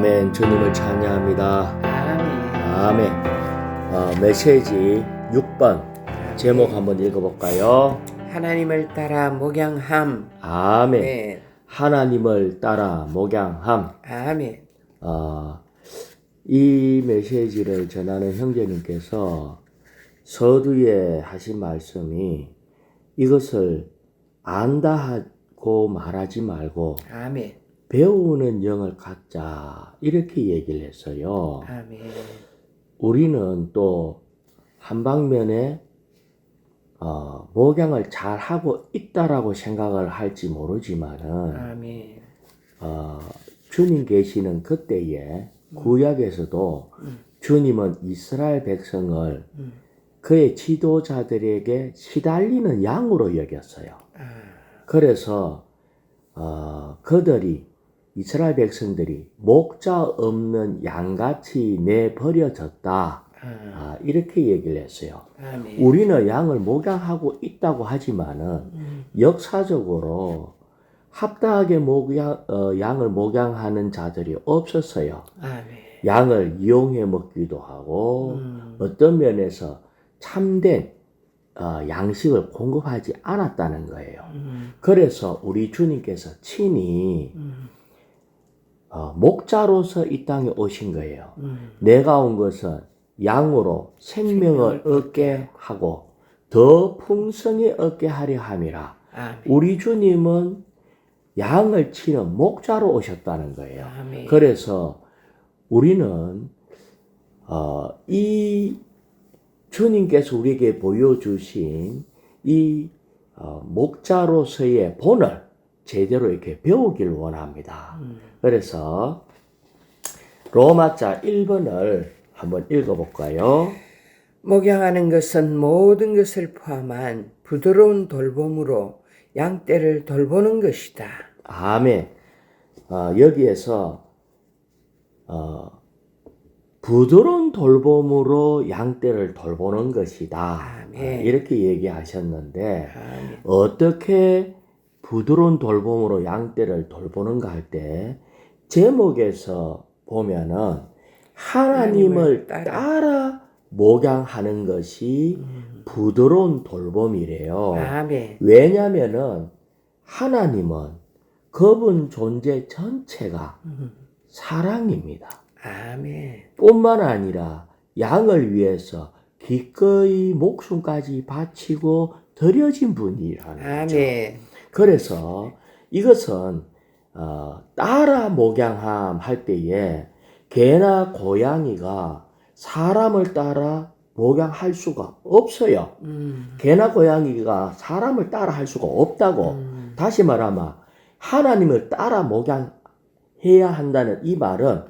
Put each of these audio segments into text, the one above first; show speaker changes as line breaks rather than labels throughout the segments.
아멘. 주님을 찬양합니다.
아멘.
아멘. 메시지 6번 제목 한번 읽어볼까요?
하나님을 따라 목양함.
아멘.
네.
하나님을 따라 목양함.
아멘.
이 메시지를 전하는 형제님께서 서두에 하신 말씀이 이것을 안다 하고 말하지 말고
아멘.
배우는 영을 갖자 이렇게 얘기를 했어요.
아멘.
우리는 또 한 방면에 목양을 잘 하고 있다라고 생각을 할지 모르지만은
아멘.
주님 계시는 그때에 구약에서도 주님은 이스라엘 백성을 그의 지도자들에게 시달리는 양으로 여겼어요. 그래서 그들이 이스라엘 백성들이 목자 없는 양같이 내버려졌다. 이렇게 얘기를 했어요.
아멘.
우리는 양을 목양하고 있다고 하지만은 역사적으로 합당하게 양을 목양하는 자들이 없었어요.
아멘.
양을 이용해 먹기도 하고 어떤 면에서 참된 양식을 공급하지 않았다는 거예요. 그래서 우리 주님께서 친히 목자로서 이 땅에 오신 거예요. 내가 온 것은 양으로 생명을 얻게 하고 더 풍성히 얻게 하려 함이라.
아멘.
우리 주님은 양을 치는 목자로 오셨다는 거예요.
아멘.
그래서 우리는 이 주님께서 우리에게 보여주신 이 목자로서의 본을 제대로 이렇게 배우길 원합니다. 그래서 로마자 1번을 한번 읽어볼까요?
목양하는 것은 모든 것을 포함한 부드러운 돌봄으로 양떼를 돌보는 것이다.
아멘. 여기에서 부드러운 돌봄으로 양떼를 돌보는 것이다.
아멘.
이렇게 얘기하셨는데
아멘.
어떻게 부드러운 돌봄으로 양떼를 돌보는가 할 때 제목에서 보면은 하나님을 따라 목양하는 것이 부드러운 돌봄이래요.
아멘.
왜냐면은 하나님은 그분 존재 전체가 사랑입니다.
아멘.
뿐만 아니라 양을 위해서 기꺼이 목숨까지 바치고 드려진 분이라는 거죠.
아멘.
그래서 이것은 따라 목양함 할 때에 개나 고양이가 사람을 따라 목양할 수가 없어요. 개나 고양이가 사람을 따라 할 수가 없다고. 다시 말하면 하나님을 따라 목양해야 한다는 이 말은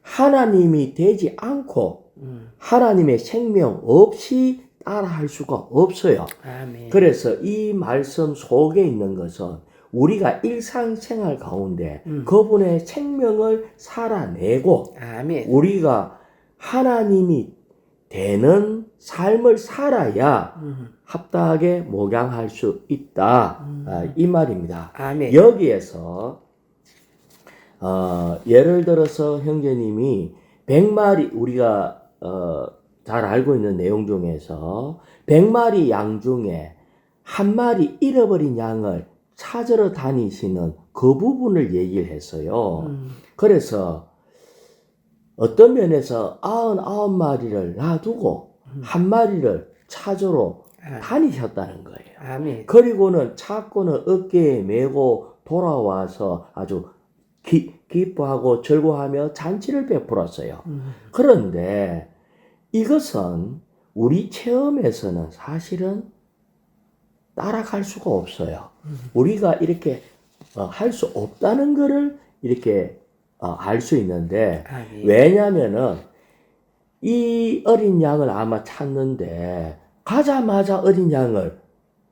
하나님이 되지 않고 하나님의 생명 없이 따라 할 수가 없어요.
아멘.
그래서 이 말씀 속에 있는 것은 우리가 일상생활 가운데 그분의 생명을 살아내고
아멘.
우리가 하나님이 되는 삶을 살아야 합당하게 목양할 수 있다. 이 말입니다.
아멘.
여기에서 예를 들어서 형제님이 100마리 우리가 잘 알고 있는 내용 중에서 100마리 양 중에 한 마리 잃어버린 양을 찾으러 다니시는 그 부분을 얘기를 했어요. 그래서 어떤 면에서 99마리를 놔두고 한 마리를 찾으러 다니셨다는 거예요.
아멘.
그리고는 찾고는 어깨에 메고 돌아와서 아주 기뻐하고 즐거워하며 잔치를 베풀었어요. 그런데 이것은 우리 체험에서는 사실은 따라갈 수가 없어요. 우리가 이렇게 할 수 없다는 것을 이렇게 알 수 있는데
아멘.
왜냐면은 이 어린 양을 아마 찾는데 가자마자 어린 양을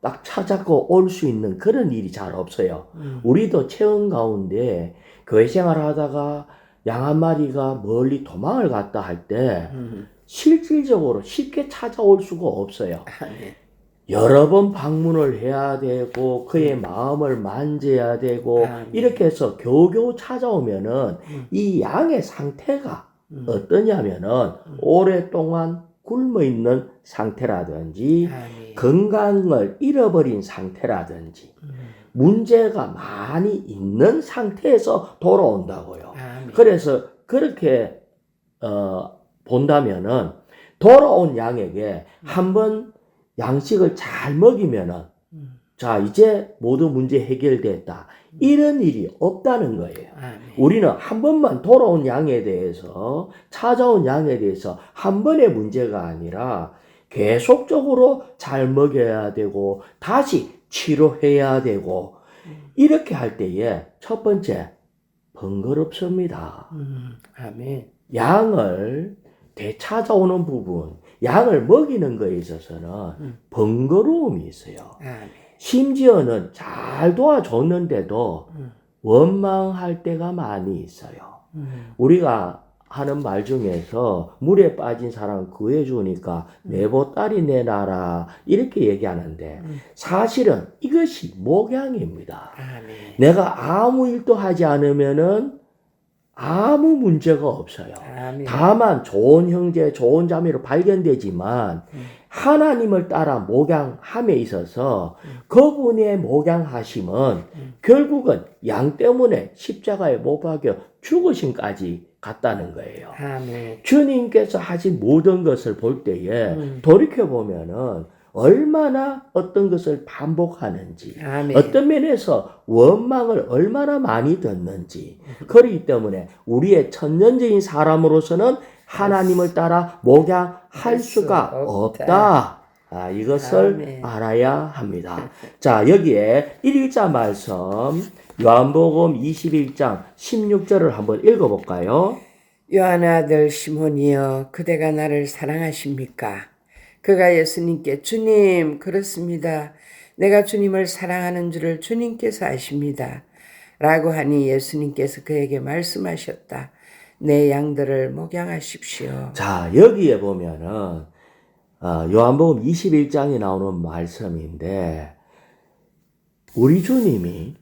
딱 찾았고 올 수 있는 그런 일이 잘 없어요. 우리도 체험 가운데 교회 생활 하다가 양 한 마리가 멀리 도망을 갔다 할 때 실질적으로 쉽게 찾아올 수가 없어요.
아멘.
여러 번 방문을 해야 되고 그의 마음을 만져야 되고
아멘.
이렇게 해서 겨우겨우 찾아오면은 이 양의 상태가 어떠냐면은 오랫동안 굶어 있는 상태라든지
아멘.
건강을 잃어버린 상태라든지 문제가 많이 있는 상태에서 돌아온다고요.
아멘.
그래서 그렇게 본다면은 돌아온 양에게 한번 양식을 잘 먹이면은 자 이제 모든 문제 해결됐다 이런 일이 없다는 거예요.
아멘.
우리는 한 번만 돌아온 양에 대해서 찾아온 양에 대해서 한 번의 문제가 아니라 계속적으로 잘 먹여야 되고 다시 치료해야 되고 이렇게 할 때에 첫 번째 번거롭습니다.
아멘.
양을 되찾아오는 부분, 양을 먹이는 거에 있어서는 번거로움이 있어요.
아멘.
심지어는 잘 도와줬는데도 원망할 때가 많이 있어요. 우리가 하는 말 중에서 물에 빠진 사람 구해주니까 내 보따리 내놔라 이렇게 얘기하는데 사실은 이것이 목양입니다.
아멘.
내가 아무 일도 하지 않으면은 아무 문제가 없어요.
아멘.
다만 좋은 형제, 좋은 자매로 발견되지만 하나님을 따라 목양함에 있어서 그분의 목양하심은 결국은 양 때문에 십자가에 못 박여 죽으심까지 갔다는 거예요.
아멘.
주님께서 하신 모든 것을 볼 때에 돌이켜보면은 얼마나 어떤 것을 반복하는지
아멘.
어떤 면에서 원망을 얼마나 많이 듣는지 그렇기 때문에 우리의 천년적인 사람으로서는 하나님을 따라 목양할 수가 없다. 이것을
아멘.
알아야 합니다. 자, 여기에 1일자 말씀 요한복음 21장 16절을 한번 읽어볼까요?
요한 아들 시몬이여 그대가 나를 사랑하십니까? 그가 예수님께 주님 그렇습니다. 내가 주님을 사랑하는 줄을 주님께서 아십니다. 라고 하니 예수님께서 그에게 말씀하셨다. 내 양들을 목양하십시오.
자, 여기에 보면은 요한복음 21장에 나오는 말씀인데 우리 주님이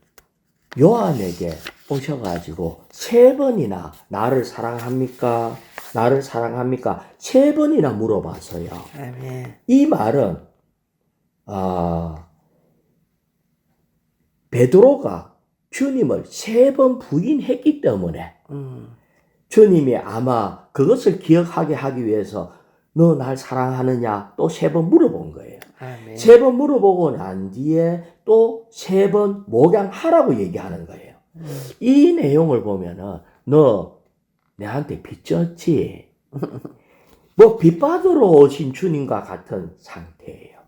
요한에게 오셔가지고 3번이나 나를 사랑합니까? 나를 사랑합니까? 3번이나 물어봤어요.
아멘.
이 말은 베드로가 주님을 3번 부인했기 때문에 주님이 아마 그것을 기억하게 하기 위해서 너 날 사랑하느냐 또 3번 물어본 거예요.
아멘.
3번 물어보고 난 뒤에 또 3번 목양하라고 얘기하는 거예요. 이 내용을 보면은 너 내한테 빚졌지? 뭐 빚받으러 오신 주님과 같은 상태예요.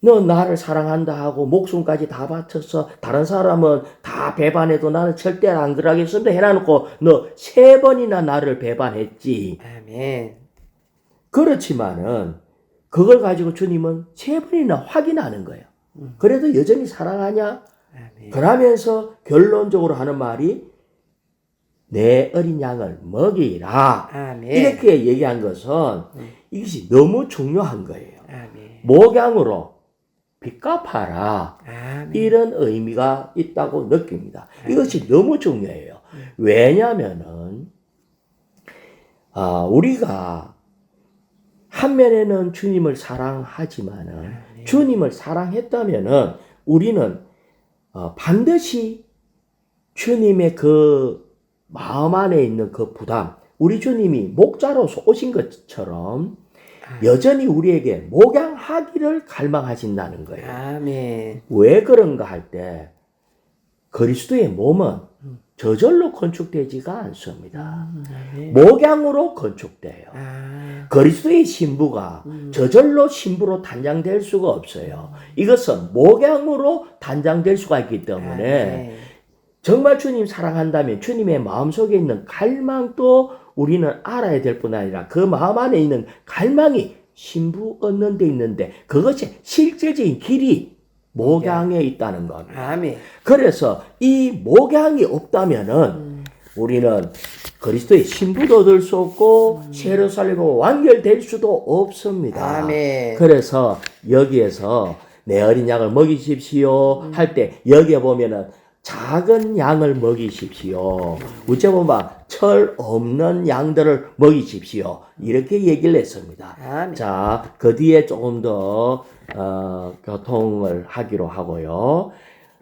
너 나를 사랑한다 하고 목숨까지 다 바쳐서 다른 사람은 다 배반해도 나는 절대 안 그러겠습니다 해놔놓고 너 3번이나 나를 배반했지.
아멘.
그렇지만은 그걸 가지고 주님은 3번이나 확인하는 거예요. 그래도 여전히 사랑하냐?
아멘.
그러면서 결론적으로 하는 말이 내 어린 양을 먹이라.
아멘.
이렇게 얘기한 것은 이것이 너무 중요한 거예요.
아멘.
목양으로 빚 갚아라.
아멘.
이런 의미가 있다고 느낍니다. 이것이 너무 중요해요. 왜냐면은 우리가 한면에는 주님을 사랑하지만은 주님을 사랑했다면은 우리는 반드시 주님의 그 마음 안에 있는 그 부담, 우리 주님이 목자로서 오신 것처럼 여전히 우리에게 목양하기를 갈망하신다는 거예요.
아멘.
왜 그런가 할 때 그리스도의 몸은 저절로 건축되지가 않습니다.
아멘.
목양으로 건축돼요. 그리스도의 신부가 저절로 신부로 단장될 수가 없어요. 이것은 목양으로 단장될 수가 있기 때문에
아멘.
정말 주님 사랑한다면 주님의 마음속에 있는 갈망도 우리는 알아야 될 뿐 아니라 그 마음 안에 있는 갈망이 신부 얻는 데 있는데 그것이 실질적인 길이 목양에 있다는 겁니다.
아멘.
그래서 이 목양이 없다면은 우리는 그리스도의 신부도 얻을 수 없고 새로 살리고 완결될 수도 없습니다.
아멘.
그래서 여기에서 내 어린 양을 먹이십시오 할 때 여기에 보면은 작은 양을 먹이십시오. 우째 보면 철 없는 양들을 먹이십시오. 이렇게 얘기를 했습니다.
아멘.
자, 그 뒤에 조금 더 교통을 하기로 하고요.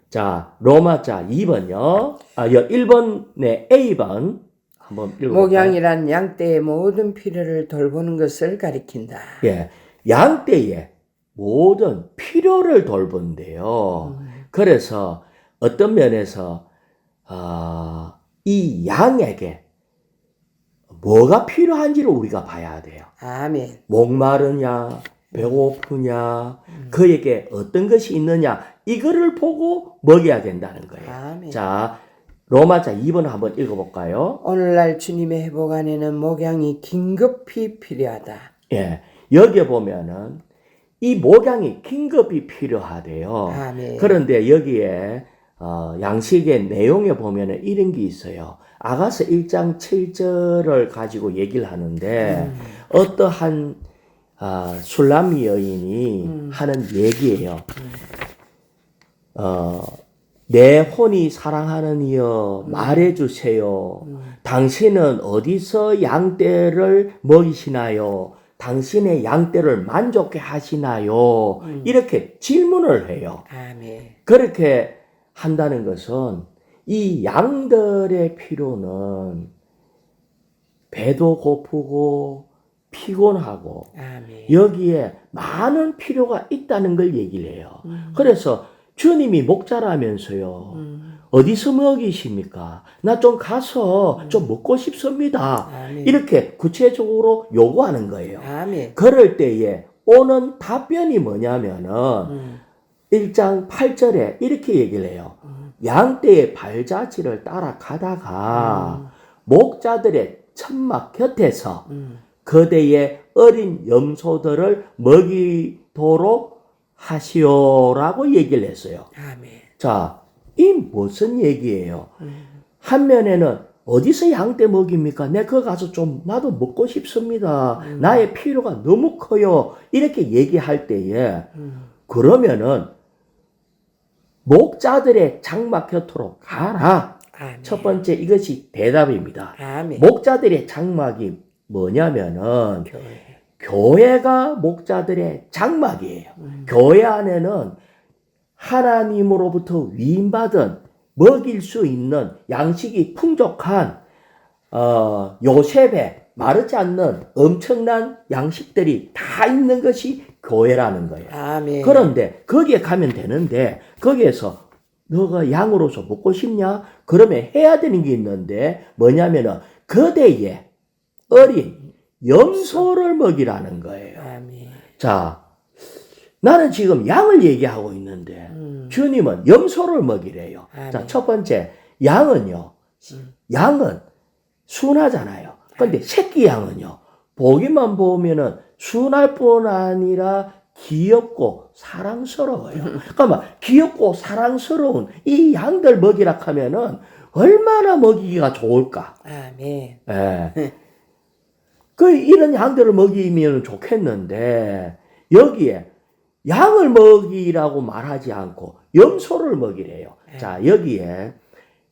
자, 로마자 2번요. 1번에 A번 한번 읽어볼까요?
목양이란 양떼의 모든 필요를 돌보는 것을 가리킨다.
예, 양떼의 모든 필요를 돌본대요. 그래서 어떤 면에서 이 양에게 뭐가 필요한지를 우리가 봐야 돼요.
아멘.
목마르냐, 배고프냐, 그에게 어떤 것이 있느냐, 이거를 보고 먹여야 된다는 거예요.
아멘.
자, 로마자 2번 한번 읽어볼까요?
오늘날 주님의 회복 안에는 목양이 긴급히 필요하다.
예, 여기에 보면은 이 목양이 긴급히 필요하대요.
아멘.
그런데 여기에 양식의 내용에 보면은 이런 게 있어요. 아가서 1장 7절을 가지고 얘기를 하는데 어떠한 술람미 여인이 하는 얘기예요. 내 혼이 사랑하는 이여 말해주세요. 당신은 어디서 양떼를 먹이시나요? 당신의 양떼를 만족해 하시나요? 이렇게 질문을 해요.
아멘.
그렇게 한다는 것은 이 양들의 필요는 배도 고프고 피곤하고
아멘.
여기에 많은 필요가 있다는 걸 얘기를 해요. 그래서 주님이 목자라면서요. 어디서 먹이십니까? 나 좀 가서 좀 먹고 싶습니다.
아멘.
이렇게 구체적으로 요구하는 거예요.
아멘.
그럴 때에 오는 답변이 뭐냐면은 1장 8절에 이렇게 얘기를 해요. 양떼의 발자취를 따라가다가 목자들의 천막 곁에서 그대의 어린 염소들을 먹이도록 하시오라고 얘기를 했어요.
아멘.
자, 이 무슨 얘기예요? 한 면에는 어디서 양떼 먹입니까? 내 거 가서 좀 나도 먹고 싶습니다. 나의 필요가 너무 커요. 이렇게 얘기할 때에 그러면은 목자들의 장막 곁으로 가라.
아멘.
첫 번째 이것이 대답입니다.
아멘.
목자들의 장막이 뭐냐면은
교회.
교회가 목자들의 장막이에요. 교회 안에는 하나님으로부터 위임받은 먹일 수 있는 양식이 풍족한 요셉의 마르지 않는 엄청난 양식들이 다 있는 것이 교회라는 거예요.
아멘.
그런데 거기에 가면 되는데 거기에서 너가 양으로서 먹고 싶냐? 그러면 해야 되는 게 있는데 뭐냐면은 그대의 어린 염소를 먹이라는 거예요.
아멘.
자, 나는 지금 양을 얘기하고 있는데 주님은 염소를 먹이래요.
아멘.
자, 첫 번째 양은요. 양은 순하잖아요. 근데 새끼 양은요. 보기만 보면은 순할 뿐 아니라 귀엽고 사랑스러워요. 그러니까 귀엽고 사랑스러운 이 양들 먹이라 하면은 얼마나 먹이기가 좋을까?
아멘.
예. 이런 양들을 먹이면 좋겠는데 여기에 양을 먹이라고 말하지 않고 염소를 먹이래요. 자, 여기에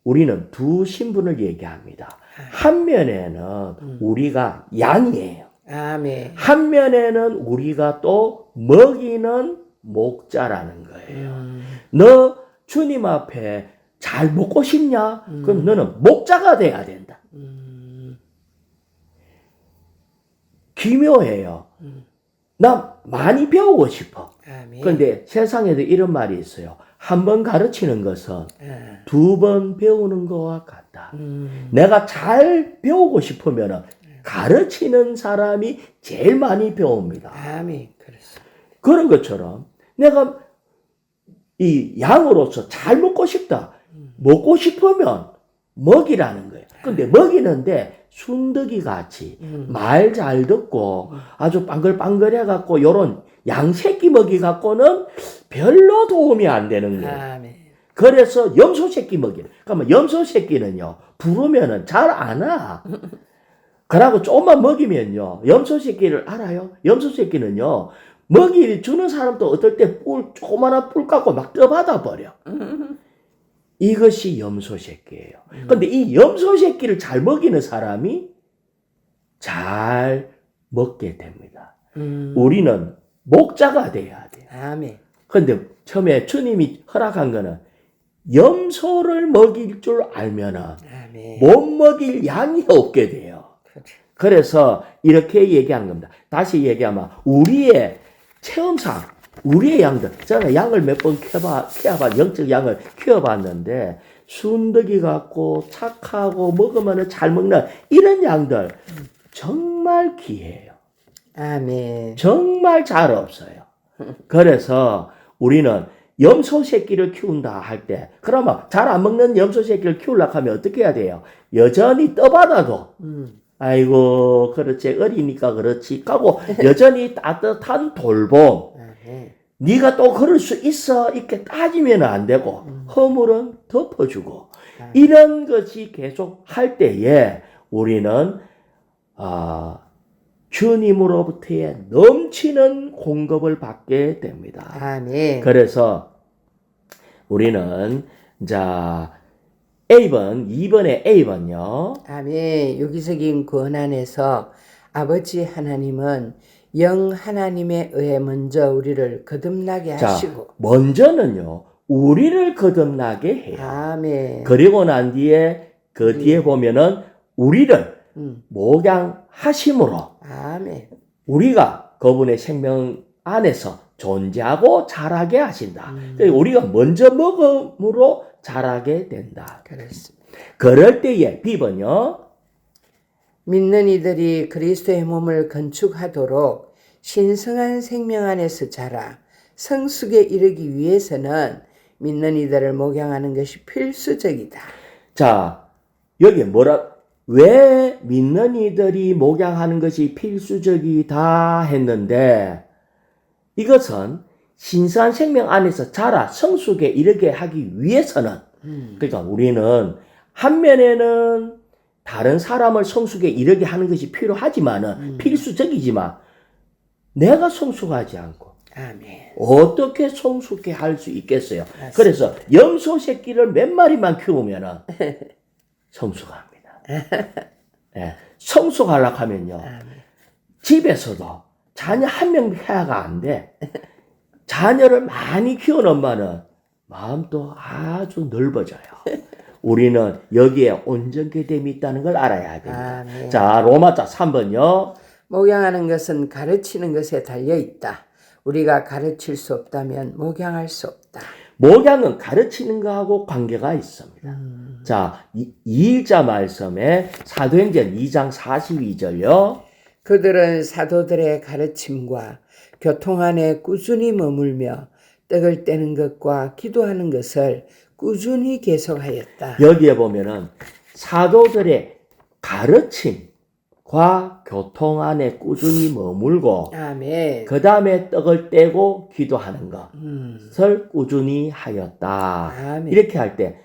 우리는 두 신분을 얘기합니다. 한 면에는 우리가 양이에요.
아멘.
한 면에는 우리가 또 먹이는 목자라는 거예요. 너 주님 앞에 잘 먹고 싶냐? 그럼 너는 목자가 돼야 된다. 기묘해요. 나 많이 배우고 싶어.
아멘.
그런데 세상에도 이런 말이 있어요. 한 번 가르치는 것은
아.
두 번 배우는 것과 같다. 내가 잘 배우고 싶으면 가르치는 사람이 제일 많이 배웁니다.
아멘. 그렇습니다.
그런 것처럼 내가 이 양으로서 잘 먹고 싶다. 먹고 싶으면 먹이라는 거예요. 근데 먹이는데 순덕이 같이 말 잘 듣고 아주 빵글빵글해 갖고 요런 양새끼 먹이 갖고는 별로 도움이 안 되는 거예요.
아멘.
그래서 염소 새끼 먹이는. 그러면 염소 새끼는요, 부르면은 잘 안 와. 그러고 조금만 먹이면요, 염소 새끼를 알아요? 염소 새끼는요, 먹이 주는 사람도 어떨 때 조그마한 뿔 갖고 막 떠받아 버려. 이것이 염소 새끼예요. 근데 이 염소 새끼를 잘 먹이는 사람이 잘 먹게 됩니다. 우리는 목자가 돼야 돼요.
아멘.
근데 처음에 주님이 허락한 거는 염소를 먹일 줄 알면은
아멘.
못 먹일 양이 없게 돼요.
그래.
그래서 이렇게 얘기한 겁니다. 다시 얘기하면 우리의 체험상 우리의 양들, 저는 양을 몇 번 키워봐, 영적 양을 키워봤는데 순덕이 같고 착하고 먹으면 잘 먹는 이런 양들 정말 귀해요.
아멘.
정말 잘 없어요. 그래서 우리는 염소 새끼를 키운다 할 때, 그러면 잘 안 먹는 염소 새끼를 키우려고 하면 어떻게 해야 돼요? 여전히 떠받아도, 아이고, 그렇지, 어리니까 그렇지, 하고 여전히 따뜻한 돌봄.
아멘.
네가 또 그럴 수 있어, 이렇게 따지면 안 되고, 허물은 덮어주고, 이런 것이 계속 할 때에 우리는, 주님으로부터의 넘치는 공급을 받게 됩니다.
아멘.
그래서 우리는 자 A번 2번의 A번요.
아멘. 여기서긴 권한에서 아버지 하나님은 영 하나님에 의해 먼저 우리를 거듭나게
자,
하시고
먼저는요. 우리를 거듭나게 해요.
아멘.
그리고 난 뒤에 그 뒤에 보면은 우리를 목양하심으로
아멘.
우리가 그분의 생명 안에서 존재하고 자라게 하신다. 그러니까 우리가 먼저 먹음으로 자라게 된다.
그렇습니다.
그럴 때에 B번요.
믿는 이들이 그리스도의 몸을 건축하도록 신성한 생명 안에서 자라 성숙에 이르기 위해서는 믿는 이들을 목양하는 것이 필수적이다.
자, 여기 왜 믿는 이들이 목양하는 것이 필수적이다 했는데, 이것은 신성한 생명 안에서 자라 성숙에 이르게 하기 위해서는, 그러니까 우리는 한면에는 다른 사람을 성숙에 이르게 하는 것이 필요하지만은, 필수적이지만, 내가 성숙하지 않고,
아멘.
어떻게 성숙해 할 수 있겠어요?
맞습니다.
그래서 염소 새끼를 몇 마리만 키우면은 성숙합니다. 예, 성숙하려고 하면요. 집에서도 자녀 한 명 해야가 안 돼. 자녀를 많이 키운 엄마는 마음도 아주 넓어져요. 우리는 여기에 온전케 됨이 있다는 걸 알아야 됩니다.
아멘.
자, 로마자 3번요.
목양하는 것은 가르치는 것에 달려 있다. 우리가 가르칠 수 없다면 목양할 수 없다.
목양은 가르치는 거하고 관계가 있습니다. 자, 2일자 말씀에 사도행전 2장 42절요.
그들은 사도들의 가르침과 교통 안에 꾸준히 머물며 떡을 떼는 것과 기도하는 것을 꾸준히 계속하였다.
여기에 보면은 사도들의 가르침과 교통 안에 꾸준히 머물고
아멘.
그 다음에 떡을 떼고 기도하는 것을 꾸준히 하였다.
아멘.
이렇게 할 때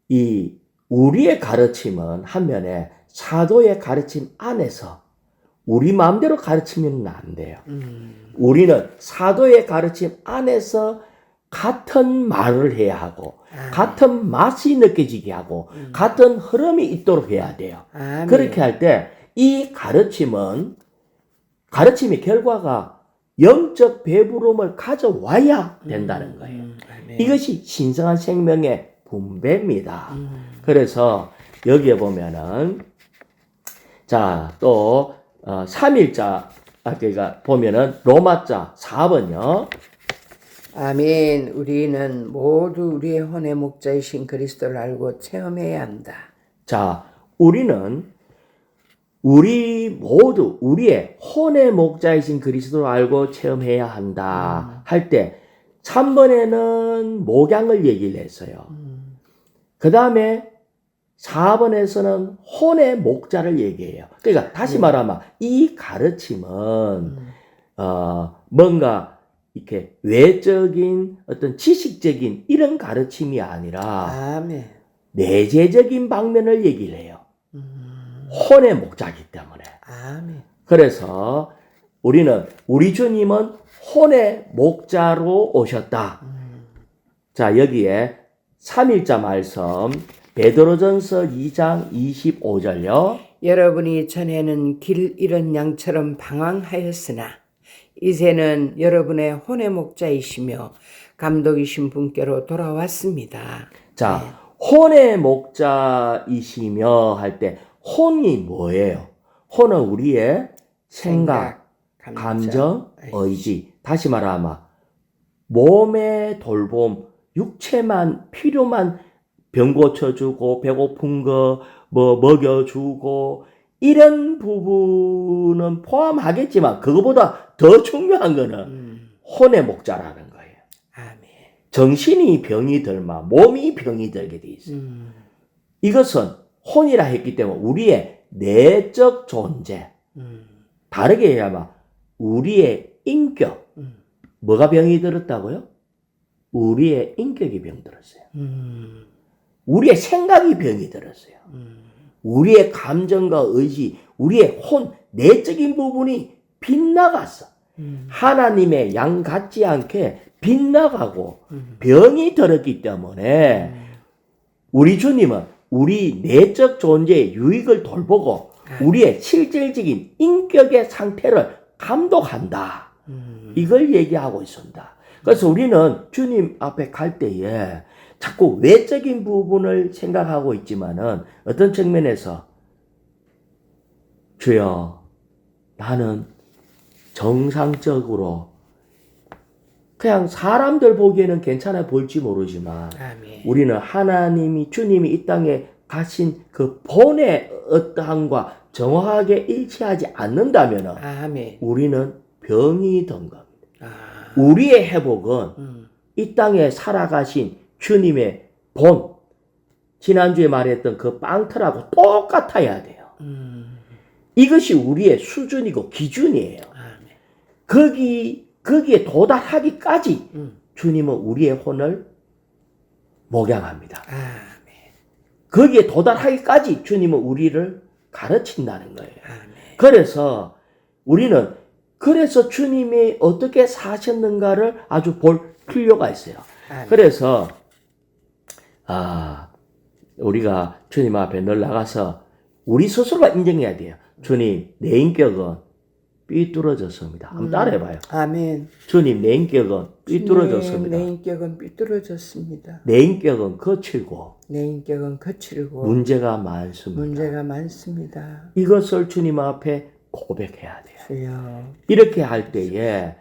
이 우리의 가르침은 한면에 사도의 가르침 안에서 우리 마음대로 가르치면 안 돼요. 우리는 사도의 가르침 안에서 같은 말을 해야 하고 같은 맛이 느껴지게 하고 같은 흐름이 있도록 해야 돼요.
아멘.
그렇게 할 때 이 가르침의 결과가 영적 배부름을 가져와야 된다는 거예요.
아멘.
이것이 신성한 생명의 분배입니다. 그래서 여기에 보면은 자, 또 3일자 그러니까 보면은 로마자 4번요.
아멘. 우리는 모두 우리의 혼의 목자이신 그리스도를 알고 체험해야 한다.
자, 우리 모두 우리의 혼의 목자이신 그리스도를 알고 체험해야 한다 할 때 3번에는 목양을 얘기를 했어요. 그 다음에 4번에서는 혼의 목자를 얘기해요. 그러니까 다시 말하면 이 가르침은 뭔가 이렇게 외적인 어떤 지식적인 이런 가르침이 아니라
아멘.
내재적인 방면을 얘기를 해요. 혼의 목자이기 때문에.
아멘.
그래서 우리 주님은 혼의 목자로 오셨다. 자, 여기에 3일자 말씀 베드로전서 2장 25절요.
여러분이 전에는 길 잃은 양처럼 방황하였으나 이제는 여러분의 혼의 목자이시며 감독이신 분께로 돌아왔습니다.
자, 혼의 목자이시며 할 때 혼이 뭐예요? 혼은 우리의 생각, 감정, 의지. 다시 말하면 몸의 돌봄, 육체만 필요만 병 고쳐주고 배고픈 거 뭐 먹여주고 이런 부분은 포함하겠지만 그거보다 더 중요한 거는 혼의 목자라는 거예요.
아멘.
정신이 병이 들면 몸이 병이 들게 돼 있어요. 이것은 혼이라 했기 때문에 우리의 내적 존재, 다르게 얘기하면 우리의 인격, 뭐가 병이 들었다고요? 우리의 인격이 병 들었어요. 우리의 생각이 병이 들었어요. 우리의 감정과 의지, 우리의 혼, 내적인 부분이 빗나갔어. 하나님의 양 같지 않게 빗나가고 병이 들었기 때문에 우리 주님은 우리 내적 존재의 유익을 돌보고 우리의 실질적인 인격의 상태를 감독한다. 이걸 얘기하고 있습니다. 그래서 우리는 주님 앞에 갈 때에 자꾸 외적인 부분을 생각하고 있지만은 어떤 측면에서 주여 나는 정상적으로 그냥 사람들 보기에는 괜찮아 보일지 모르지만
아멘.
우리는 하나님이 주님이 이 땅에 가신 그 본의 어떠함과 정확하게 일치하지 않는다면
아멘.
우리는 병이 든 겁니다.
아.
우리의 회복은 이 땅에 살아가신 주님의 본, 지난주에 말했던 그 빵틀하고 똑같아야 돼요. 이것이 우리의 수준이고 기준이에요.
아멘.
거기에 도달하기까지 주님은 우리의 혼을 목양합니다.
아멘.
거기에 도달하기까지 주님은 우리를 가르친다는 거예요.
아멘.
그래서 우리는 주님이 어떻게 사셨는가를 아주 볼 필요가 있어요.
아멘.
그래서 우리가 주님 앞에 늘 나가서 우리 스스로가 인정해야 돼요. 주님, 내 인격은 삐뚤어졌습니다. 한번 따라해봐요.
아멘.
주님, 내 인격은 삐뚤어졌습니다.
내 인격은 삐뚤어졌습니다.
내 인격은 거칠고
내 인격은 거칠고
문제가 많습니다.
문제가 많습니다.
이것을 주님 앞에 고백해야 돼요.
주여.
이렇게 할 때에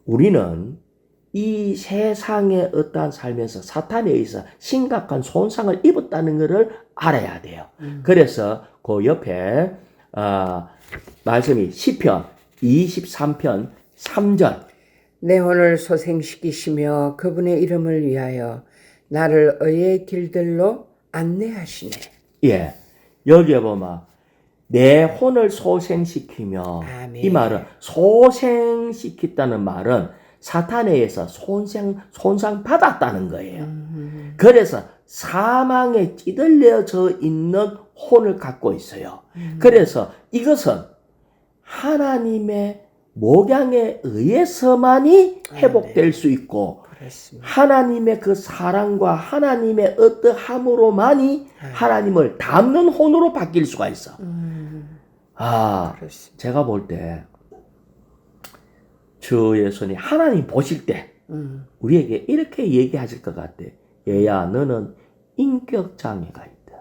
우리는 이 세상의 어떠한 삶에서 사탄에 의해서 심각한 손상을 입었다는 것을 알아야 돼요. 그래서 그 옆에 말씀이 시편 23편 3절
내 혼을 소생시키시며 그분의 이름을 위하여 나를 의의 길들로 안내하시네.
예, 여기에 보면 내 혼을 소생시키며
아멘.
이 말은 소생시켰다는 말은 사탄에 의해서 손상 받았다는 거예요. 그래서 사망에 찌들려져 있는 혼을 갖고 있어요. 그래서 이것은 하나님의 목양에 의해서만이 회복될 수 있고
그렇습니다.
하나님의 그 사랑과 하나님의 어떠함으로만이 하나님을 닮는 혼으로 바뀔 수가 있어.
그렇습니다.
제가 볼 때 주 예수님 하나님 보실 때 우리에게 이렇게 얘기하실 것 같아. 얘야, 너는 인격 장애가 있다.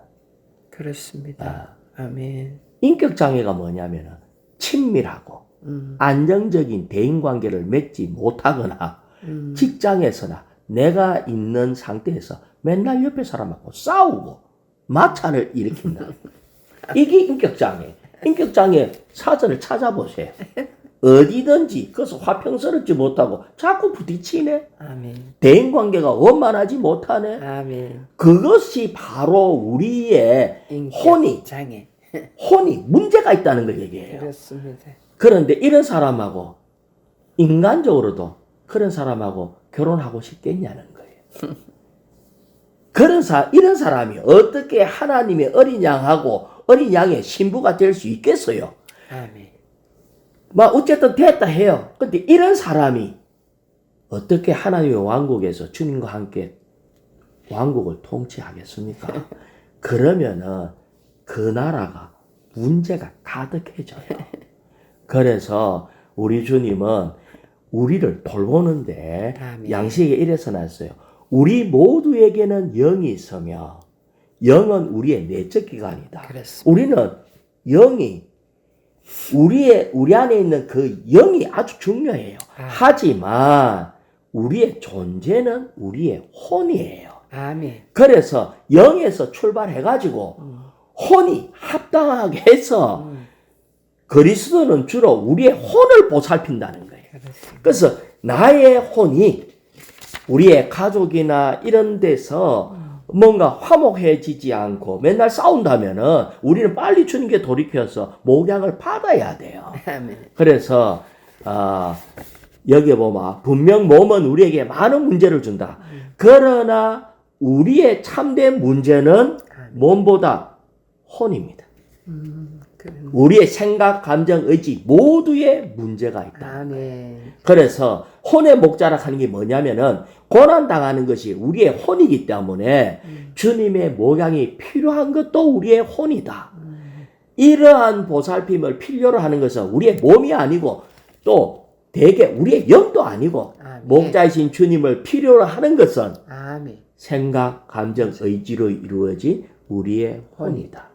그렇습니다. 아멘.
인격 장애가 뭐냐면은 친밀하고 안정적인 대인 관계를 맺지 못하거나 직장에서나 내가 있는 상태에서 맨날 옆에 사람하고 싸우고 마찰을 일으킨다. 이게 인격 장애. 인격 장애 사전을 찾아보세요. 어디든지 그래서 화평스럽지 못하고 자꾸 부딪히네.
아멘.
대인관계가 원만하지 못하네.
아멘.
그것이 바로 우리의
인격 장애.
혼이 문제가 있다는 걸 얘기해요.
그렇습니다.
그런데 이런 사람하고 인간적으로도 그런 사람하고 결혼하고 싶겠냐는 거예요. 이런 사람이 어떻게 하나님의 어린 양하고 어린 양의 신부가 될 수 있겠어요?
아멘.
어쨌든 됐다 해요. 근데 이런 사람이 어떻게 하나님의 왕국에서 주님과 함께 왕국을 통치하겠습니까? 그러면은 그 나라가 문제가 가득해져요. 그래서 우리 주님은 우리를 돌보는데
아멘.
양식에 이래서 났어요. 우리 모두에게는 영이 있으며 영은 우리의 내적 기관이다.
그렇습니다.
우리는 영이 우리 안에 있는 그 영이 아주 중요해요. 하지만 우리의 존재는 우리의 혼이에요.
아멘.
그래서 영에서 출발해가지고 혼이 합당하게 해서 그리스도는 주로 우리의 혼을 보살핀다는 거예요.
그렇습니다.
그래서 나의 혼이 우리의 가족이나 이런 데서 뭔가 화목해지지 않고 맨날 싸운다면은 우리는 빨리 주님께 돌이켜서 목양을 받아야 돼요.
아멘.
그래서 여기 보면 분명 몸은 우리에게 많은 문제를 준다. 그러나 우리의 참된 문제는 몸보다 혼입니다. 우리의 생각, 감정, 의지 모두에 문제가 있다.
아멘.
그래서 혼의 목자락하는 게 뭐냐면은 고난당하는 것이 우리의 혼이기 때문에 주님의 목양이 필요한 것도 우리의 혼이다. 이러한 보살핌을 필요로 하는 것은 우리의 몸이 아니고 또 대개 우리의 영도 아니고
아멘.
목자이신 주님을 필요로 하는 것은
아멘.
생각, 감정, 의지로 이루어진 우리의 혼이다.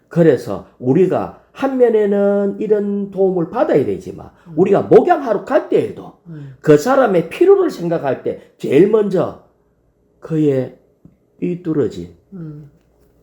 그래서 우리가 한 면에는 이런 도움을 받아야 되지만 우리가 목양하러 갈 때에도 그 사람의 필요를 생각할 때 제일 먼저 그의 삐뚤어진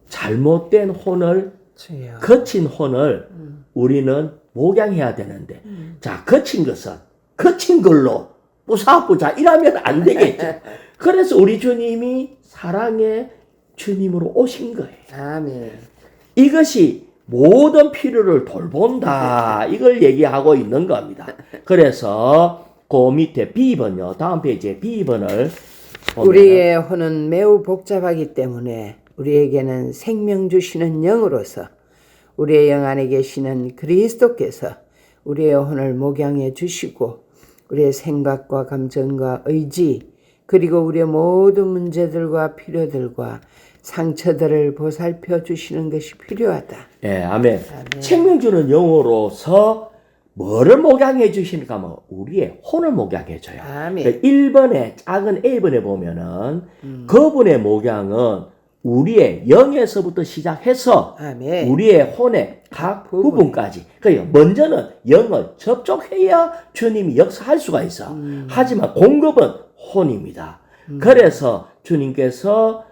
잘못된 혼을
주여.
거친 혼을 우리는 목양해야 되는데 자 거친 것은 거친 걸로 부사부자 이러면 안 되겠죠. 그래서 우리 주님이 사랑의 주님으로 오신 거예요.
아멘.
이것이 모든 필요를 돌본다. 이걸 얘기하고 있는 겁니다. 그래서 그 밑에 B번요. 다음 페이지에 B번을 보면
우리의 혼은 매우 복잡하기 때문에 우리에게는 생명 주시는 영으로서 우리의 영 안에 계시는 그리스도께서 우리의 혼을 목양해 주시고 우리의 생각과 감정과 의지 그리고 우리의 모든 문제들과 필요들과 상처들을 보살펴 주시는 것이 필요하다.
예, 아멘. 생명 주는 영으로서 뭐를 목양해 주시니까 뭐 우리의 혼을 목양해 줘요.
아멘.
1번에 작은 A번에 보면은 그분의 목양은 우리의 영에서부터 시작해서
아멘.
우리의 혼의 각 부분까지. 그러니까 먼저는 영을 접촉해야 주님이 역사할 수가 있어. 하지만 공급은 혼입니다. 그래서 주님께서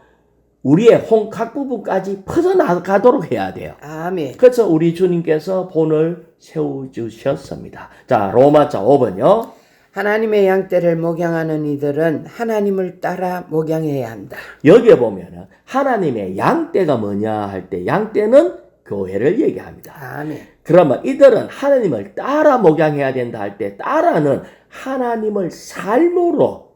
우리의 혼 각 부분까지 퍼져나가도록 해야 돼요.
아멘.
그래서 우리 주님께서 본을 세워주셨습니다. 자, 로마자 5번요.
하나님의 양떼를 목양하는 이들은 하나님을 따라 목양해야 한다.
여기에 보면은 하나님의 양떼가 뭐냐 할 때 양떼는 교회를 얘기합니다.
아멘.
그러면 이들은 하나님을 따라 목양해야 된다 할 때 따라는 하나님을 삶으로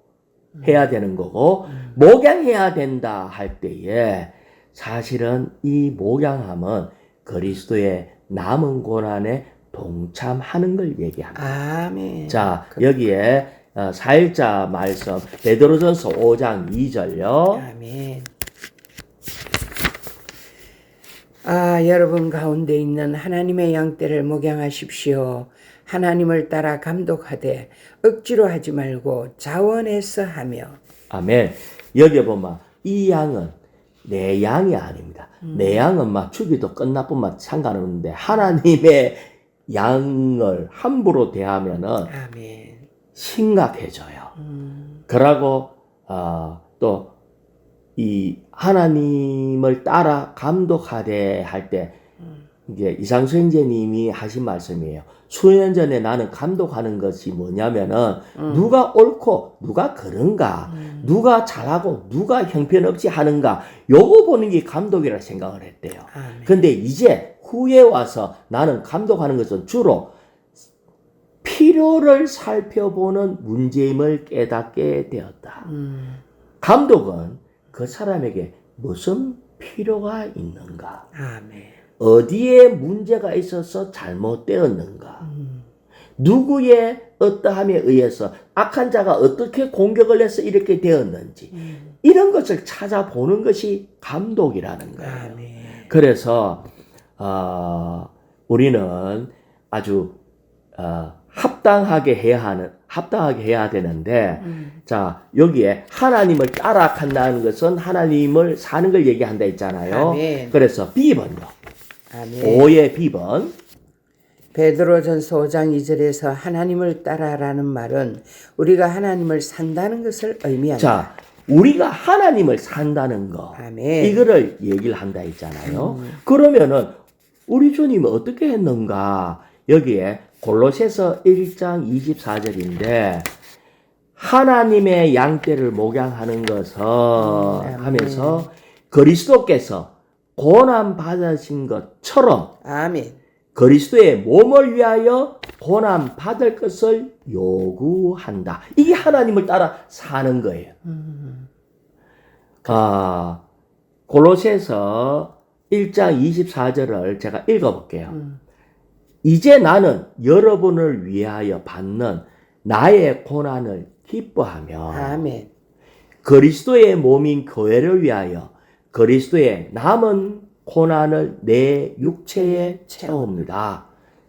해야 되는 거고 목양해야 된다 할 때에 사실은 이 목양함은 그리스도의 남은 고난에 동참하는 걸 얘기합니다.
아멘.
자, 여기에 4일자 말씀 베드로전서 5장 2절요.
아멘. 여러분 가운데 있는 하나님의 양떼를 목양하십시오. 하나님을 따라 감독하되 억지로 하지 말고 자원해서 하며.
아멘. 여기 보면 이 양은 내 양이 아닙니다. 내 양은 막 죽이도 끝나뿐만 상관없는데 하나님의 양을 함부로 대하면은
아멘.
심각해져요. 그러고 또 이 하나님을 따라 감독하되 할 때 이제 이상수 형제님이 하신 말씀이에요. 수년 전에 나는 감독하는 것이 뭐냐면은 누가 옳고 누가 그른가, 누가 잘하고 누가 형편없이 하는가 요거 보는 게 감독이라 생각을 했대요. 근데 이제 후에 와서 나는 감독하는 것은 주로 필요를 살펴보는 문제임을 깨닫게 되었다. 감독은 그 사람에게 무슨 필요가 있는가?
아멘.
어디에 문제가 있어서 잘못되었는가? 누구의 어떠함에 의해서 악한 자가 어떻게 공격을 해서 이렇게 되었는지 이런 것을 찾아보는 것이 감독이라는 거예요.
아멘.
그래서 우리는 아주 합당하게 해야 되는데, 자, 여기에 하나님을 따라간다는 것은 하나님을 사는 걸 얘기한다 했잖아요.
아멘.
그래서 B번요.
아멘.
5의 B번.
베드로전서 5장 2절에서 하나님을 따라라는 말은 우리가 하나님을 산다는 것을 의미한다.
자, 우리가 하나님을 산다는 거.
아멘.
이거를 얘기를 한다 했잖아요. 그러면은 우리 주님은 어떻게 했는가? 여기에 골로새서 1장 24절인데 하나님의 양떼를 목양하는 것을 하면서 그리스도께서 고난 받으신 것처럼
아멘.
그리스도의 몸을 위하여 고난 받을 것을 요구한다. 이게 하나님을 따라 사는 거예요. 골로새서 1장 24절을 제가 읽어볼게요. 이제 나는 여러분을 위하여 받는 나의 고난을 기뻐하며
아멘.
그리스도의 몸인 교회를 위하여 그리스도의 남은 고난을 내 육체에 채웁니다.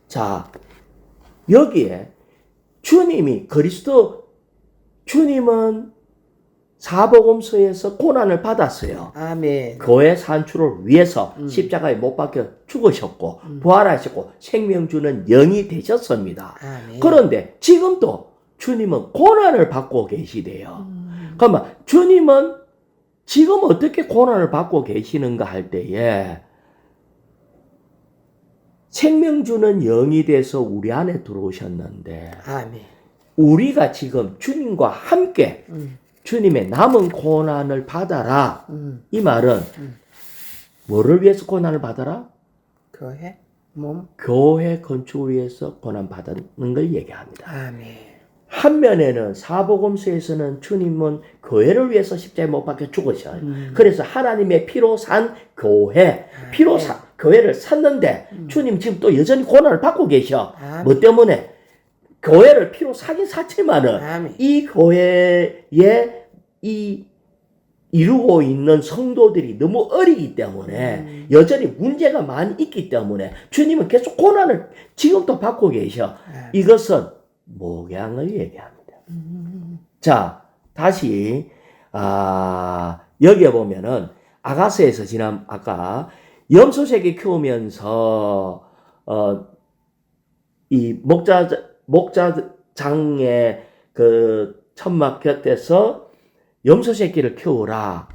자, 여기에 주님은 사복음서에서 고난을 받았어요.
아멘.
교회 산출을 위해서 십자가에 못 박혀 죽으셨고 부활하셨고 생명 주는 영이 되셨습니다.
아멘.
그런데 지금도 주님은 고난을 받고 계시대요. 그러면 주님은 지금 어떻게 고난을 받고 계시는가 할 때에 생명 주는 영이 돼서 우리 안에 들어오셨는데
아멘.
우리가 지금 주님과 함께 주님의 남은 고난을 받아라. 이 말은 뭐를 위해서 고난을 받아라?
교회 몸.
교회 건축을 위해서 고난 받는 걸 얘기합니다.
아멘.
한 면에는 사복음서에서는 주님은 교회를 위해서 십자가에 못 박혀 죽으셔요. 그래서 하나님의 피로 산 교회, 교회를 샀는데 주님 지금 또 여전히 고난을 받고 계셔.
아멘.
뭐 때문에? 교회를 피로 사긴 샀지만은
아멘.
이 교회에 이루고 있는 성도들이 너무 어리기 때문에 여전히 문제가 많이 있기 때문에 주님은 계속 고난을 지금도 받고 계셔. 이것은 목양을 얘기합니다. 자, 다시 여기에 보면은 아가서에서 아까 염소새끼 키우면서 이 목자장의 그 천막 곁에서 염소새끼를 키우라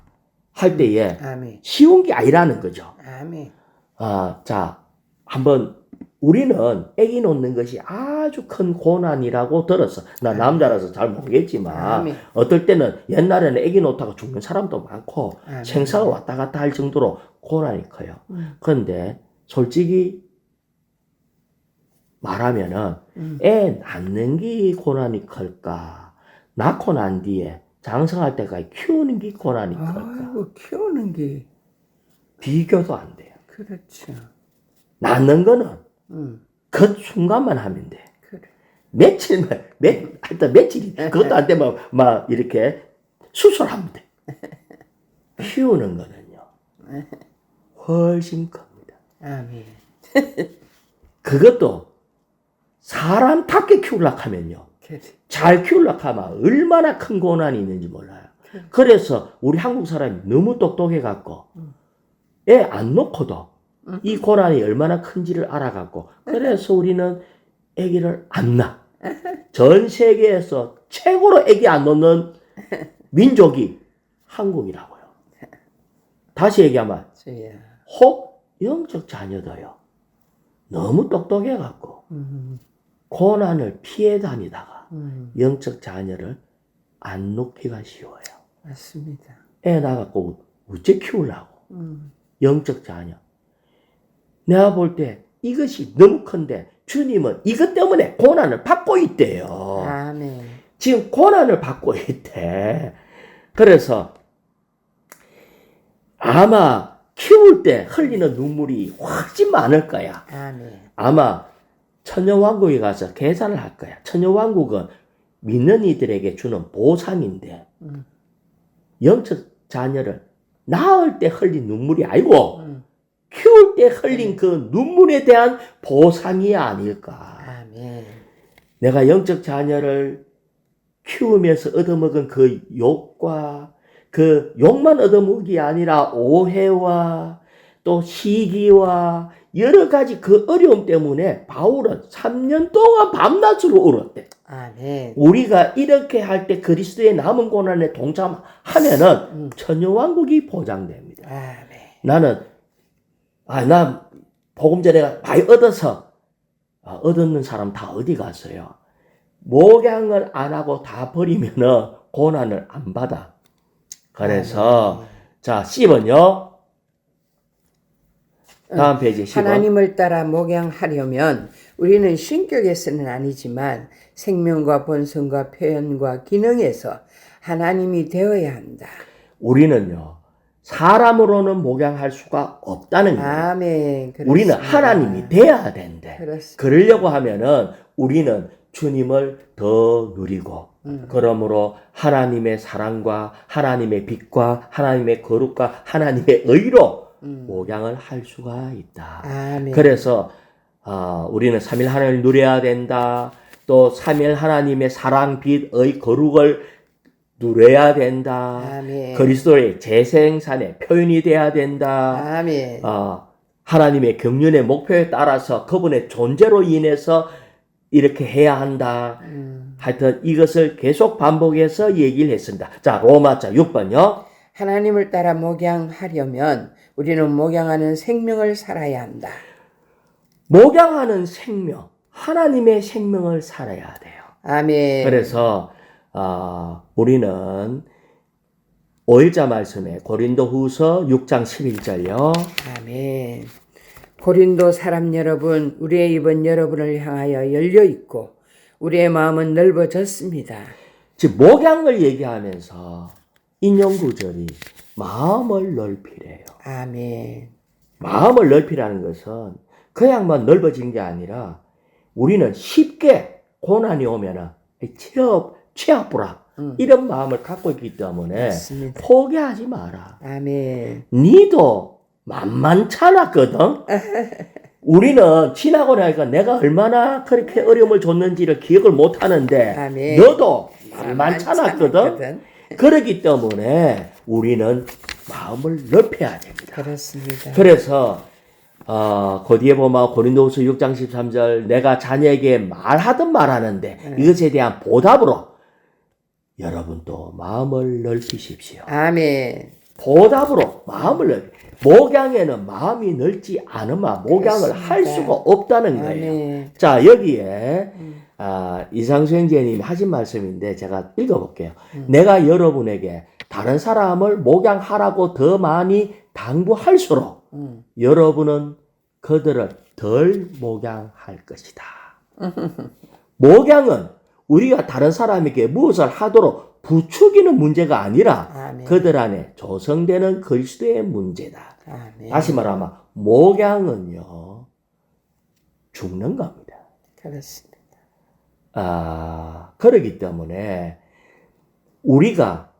할 때에
아멘.
쉬운 게 아니라는 거죠.
아멘.
자, 한번 우리는 아기 놓는 것이 아주 큰 고난이라고 들었어. 나 남자라서 잘 모르겠지만
아멘.
어떨 때는 옛날에는 아기 놓다가 죽는 사람도 많고
아멘.
생사가 왔다 갔다 할 정도로 고난이 커요. 그런데 솔직히 말하면은 애 낳는 게 고난이 클까? 낳고 난 뒤에 장성할 때까지 키우는 게 고난이 클까?
아이고, 키우는 게.
비교도 안 돼요.
그렇죠.
낳는 거는 그 순간만 하면 돼.
그래.
하여튼 며칠이, 그것도 안 되면 막 이렇게 수술하면 돼. 키우는 거는요, 훨씬 큽니다.
아멘.
그것도 사람답게 키우려고 하면요,
그래.
잘 키우려고 하면 얼마나 큰 고난이 있는지 몰라요. 그래서 우리 한국 사람이 너무 똑똑해갖고, 애 안 놓고도 이 고난이 얼마나 큰지를 알아갖고, 그래서 우리는 아기를 안 낳아. 전 세계에서 최고로 아기 안 놓는 민족이 한국이라고요. 다시 얘기하면,
주야.
혹 영적 자녀도요, 너무 똑똑해갖고, 고난을 피해 다니다가, 영적 자녀를 안 놓기가 쉬워요.
맞습니다.
애 낳아갖고, 어째 키우려고. 영적 자녀. 내가 볼 때 이것이 너무 큰데 주님은 이것 때문에 고난을 받고 있대요.
아멘.
지금 고난을 받고 있대. 그래서 아마 키울 때 흘리는 눈물이 훨씬 많을 거야.
아멘.
아마 천년왕국에 가서 계산을 할 거야. 천년왕국은 믿는 이들에게 주는 보상인데 영적 자녀를 낳을 때 흘린 눈물이 아니고 키울 때 흘린 그 눈물에 대한 보상이 아닐까.
아멘.
내가 영적 자녀를 키우면서 얻어먹은 그 욕과 그 욕만 얻어먹은 게 아니라 오해와 또 시기와 여러 가지 그 어려움 때문에 바울은 3년 동안 밤낮으로 울었대.
아멘.
우리가 이렇게 할 때 그리스도의 남은 고난에 동참하면은 천년왕국이 보장됩니다.
아멘.
난 복음 전에 많이 얻어서 얻었는 사람 다 어디 갔어요? 목양을 안 하고 다 버리면은 고난을 안 받아. 그래서 자 10은요. 다음 페이지 10번.
하나님을 따라 목양하려면 우리는 신격에서는 아니지만 생명과 본성과 표현과 기능에서 하나님이 되어야 한다.
우리는요. 사람으로는 목양할 수가 없다는 거예요.
아멘. 그렇습니다.
우리는 하나님이 돼야 된대.
그렇습니다.
그러려고 하면은 우리는 주님을 더 누리고 그러므로 하나님의 사랑과 하나님의 빛과 하나님의 거룩과 하나님의 의로 목양을 할 수가 있다.
아멘.
그래서 우리는 삼일 하나님을 누려야 된다. 또 삼일 하나님의 사랑, 빛, 의, 거룩을 누려야 된다.
아멘.
그리스도의 재생산의 표현이 돼야 된다.
아멘.
하나님의 경륜의 목표에 따라서 그분의 존재로 인해서 이렇게 해야 한다. 하여튼 이것을 계속 반복해서 얘기를 했습니다. 자, 로마자 6번요.
하나님을 따라 목양하려면 우리는 목양하는 생명을 살아야 한다.
목양하는 생명, 하나님의 생명을 살아야 돼요.
아멘.
그래서 우리는 5일자 말씀에 고린도후서 6장 11절요.
아멘. 고린도 사람 여러분, 우리의 입은 여러분을 향하여 열려 있고 우리의 마음은 넓어졌습니다.
즉 목양을 얘기하면서 인용 구절이 마음을 넓히래요.
아멘.
마음을 넓히라는 것은 그냥만 넓어진 게 아니라 우리는 쉽게 고난이 오면은 취합부라 이런 마음을 갖고 있기 때문에
맞습니다.
포기하지 마라.
아멘.
니도 만만찮았거든. 우리는 지나고 나니까 내가 얼마나 그렇게 어려움을 줬는지를 기억을 못 하는데
아멘.
너도 만만찮았거든.
만만찮았거든.
그렇기 때문에 우리는 마음을 넓혀야 됩니다.
그렇습니다.
그래서 그 뒤에 보면 고린도후서 6장 13절 내가 자녀에게 말하든 말하는데 이것에 대한 보답으로 여러분도 마음을 넓히십시오.
아멘.
보답으로 마음을 넓히. 목양에는 마음이 넓지 않으면 목양을
그렇습니다.
할 수가 없다는 거예요.
아멘.
자, 여기에 이상수 형제님이 하신 말씀인데 제가 읽어볼게요. 내가 여러분에게 다른 사람을 목양하라고 더 많이 당부할수록 여러분은 그들을 덜 목양할 것이다. 목양은 우리가 다른 사람에게 무엇을 하도록 부추기는 문제가 아니라
아멘.
그들 안에 조성되는 그리스도의 문제다.
아멘.
다시 말하면 목양은요 죽는 겁니다.
그렇습니다.
그러기 때문에 우리가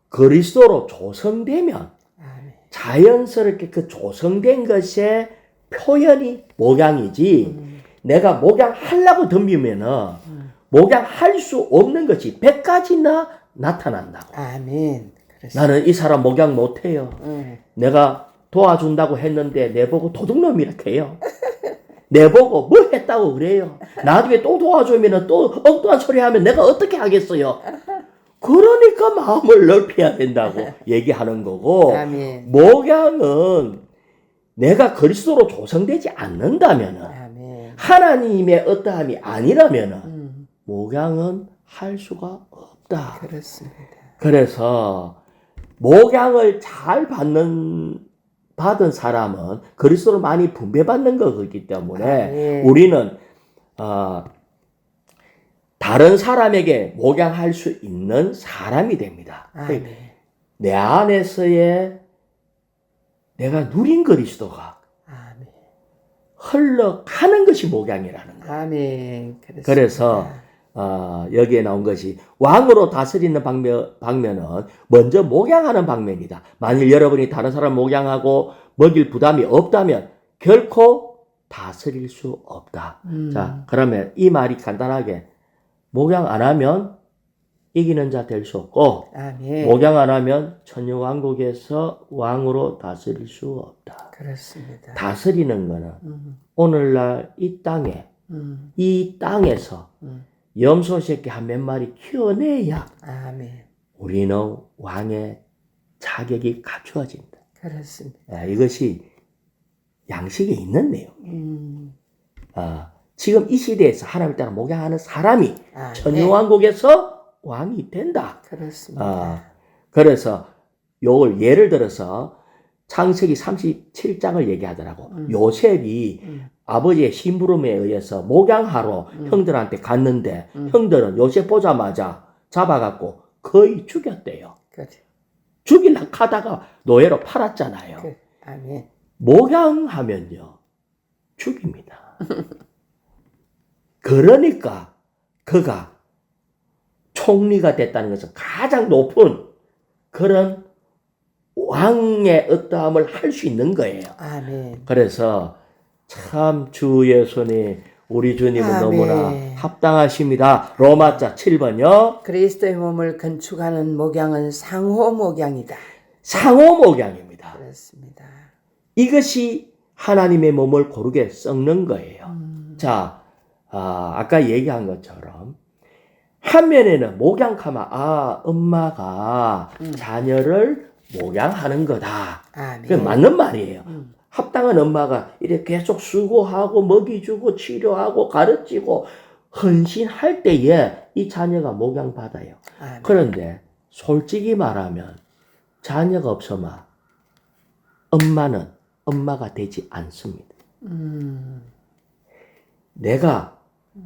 그리스도로 조성되면
아멘.
자연스럽게 그 조성된 것의 표현이 목양이지 내가 목양하려고 덤비면은 목양할 수 없는 것이 100가지나 나타난다고.
아멘. 그렇습니다.
나는 이 사람 목양 못해요. 내가 도와준다고 했는데 내보고 도둑놈 이렇게 해요. 내보고 뭐 했다고 그래요. 나중에 또 도와주면 또 엉뚱한 소리 하면 내가 어떻게 하겠어요. 그러니까 마음을 넓혀야 된다고 얘기하는 거고
아멘.
목양은 내가 그리스도로 조성되지 않는다면
아멘.
하나님의 어떠함이 아니라면 목양은 할 수가 없다.
그렇습니다.
그래서 목양을 잘 받는 받은 사람은 그리스도로 많이 분배받는 거기 때문에
네.
우리는 다른 사람에게 목양할 수 있는 사람이 됩니다.
아멘.
내 안에서의 내가 누린 그리스도가
아멘.
흘러가는 것이 목양이라는 거예요.
아멘.
그래서 여기에 나온 것이 왕으로 다스리는 방면은 먼저 목양하는 방면이다. 만일 여러분이 다른 사람 목양하고 먹일 부담이 없다면 결코 다스릴 수 없다. 자, 그러면 이 말이 간단하게 목양 안 하면 이기는 자 될 수 없고
아멘.
목양 안 하면 천유왕국에서 왕으로 다스릴 수 없다.
그렇습니다.
다스리는 거는 오늘날 이 땅에 이 땅에서 염소 새끼 한 몇 마리 키워내야
아멘.
우리는 왕의 자격이 갖추어진다.
그렇습니다.
이것이 양식에 있는 내용. 지금 이 시대에서 하나님을 따라 목양하는 사람이
아멘.
천유왕국에서 왕이 된다.
그렇습니다.
그래서 요걸 예를 들어서 창세기 37장을 얘기하더라고. 요셉이 아버지의 심부름에 의해서 목양하러 형들한테 갔는데 형들은 요셉 보자마자 잡아갖고 거의 죽였대요.
그래.
죽이려고 하다가 노예로 팔았잖아요.
그래. 아멘.
목양하면요 죽입니다. 그러니까 그가 총리가 됐다는 것은 가장 높은 그런 왕의 어떠함을 할 수 있는 거예요.
아멘.
그래서 참 주 예수님 우리 주님은
아멘.
너무나 합당하십니다. 로마자 7번요.
그리스도의 몸을 건축하는 목양은 상호 목양이다.
상호 목양입니다.
그렇습니다.
이것이 하나님의 몸을 고르게 썩는 거예요. 자, 아까 얘기한 것처럼 한 면에는 목양하면 엄마가 자녀를 목양하는 거다.
아멘.
그게 맞는 말이에요. 합당한 엄마가 이렇게 계속 수고하고 먹이주고 치료하고 가르치고 헌신할 때에 이 자녀가 목양받아요.
아멘.
그런데 솔직히 말하면 자녀가 없으면 엄마는 엄마가 되지 않습니다. 내가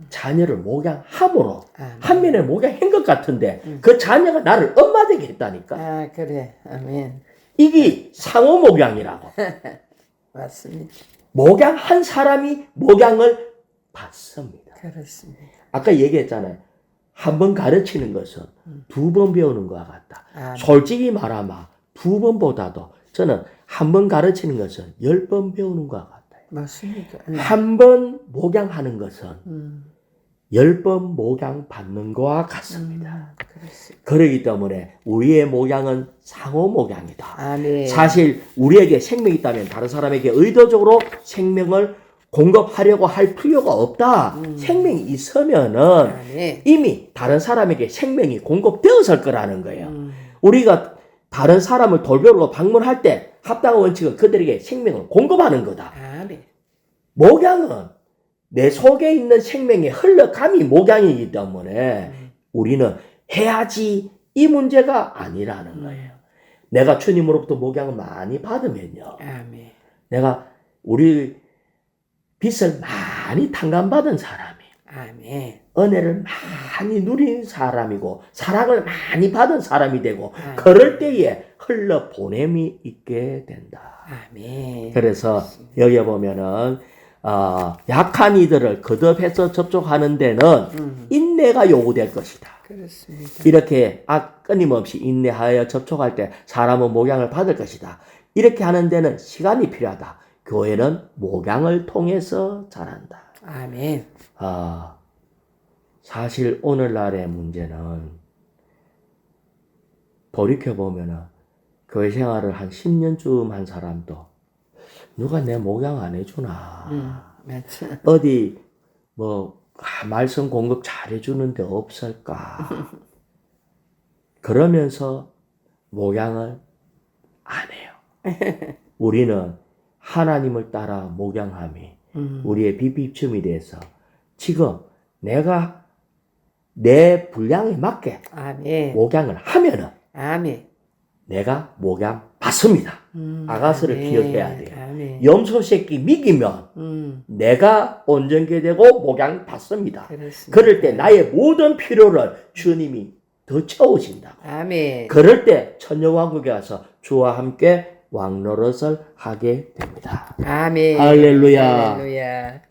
자녀를 목양함으로
아멘.
한 면에 목양한 것 같은데 그 자녀가 나를 엄마 되게 했다니까.
그래. 아멘.
이게 상호 목양이라고.
맞습니다.
목양한 사람이 목양을 받습니다.
그렇습니다.
아까 얘기했잖아요. 한 번 가르치는 것은 두 번 배우는 것과 같다.
아멘.
솔직히 말하면 두 번보다도 저는 한 번 가르치는 것은 10번 배우는 것과 같아요.
맞습니다.
한 번 목양하는 것은 10번 목양 받는 것과 같습니다.
그렇습니다.
그렇기 때문에 우리의 목양은 상호 목양이다.
아멘.
사실 우리에게 생명이 있다면 다른 사람에게 의도적으로 생명을 공급하려고 할 필요가 없다. 생명이 있으면은
아멘.
이미 다른 사람에게 생명이 공급되었을 거라는 거예요. 우리가 다른 사람을 돌보러 방문할 때 합당한 원칙은 그들에게 생명을 공급하는 거다.
아멘.
목양은 내 속에 있는 생명의 흘러감이 목양이기 때문에 우리는 해야지 이 문제가 아니라는 거예요. 내가 주님으로부터 목양을 많이 받으면요.
아멘.
내가 우리 빚을 많이 탕감받은 사람이
아멘.
은혜를 많이 누린 사람이고 사랑을 많이 받은 사람이 되고
아멘.
그럴 때에 흘러 보냄이 있게 된다.
아멘.
그래서 여기 보면은 약한 이들을 거듭해서 접촉하는 데는 인내가 요구될 것이다.
그렇습니다.
이렇게 끊임없이 인내하여 접촉할 때 사람은 목양을 받을 것이다. 이렇게 하는 데는 시간이 필요하다. 교회는 목양을 통해서 자란다.
아멘.
사실 오늘날의 문제는 돌이켜보면은 교회 생활을 한 10년쯤 한 사람도 누가 내 목양 안 해주나.
맞죠.
어디 말씀 공급 잘해주는데 없을까. 그러면서 목양을 안 해요. 우리는 하나님을 따라 목양함이 우리의 비비춤이 돼서 지금 내가 내 분량에 맞게
아멘.
목양을 하면은
아멘.
내가 목양 받습니다. 아가서를
아멘.
기억해야 돼요.
아멘.
염소 새끼 먹이면 내가 온전케 되고 목양 받습니다.
그렇습니다.
그럴 때 나의 모든 필요를 주님이 더 채우신다.
아멘.
그럴 때 천년왕국에 가서 주와 함께 왕노릇을 하게 됩니다.
아멘.
할렐루야.
할렐루야.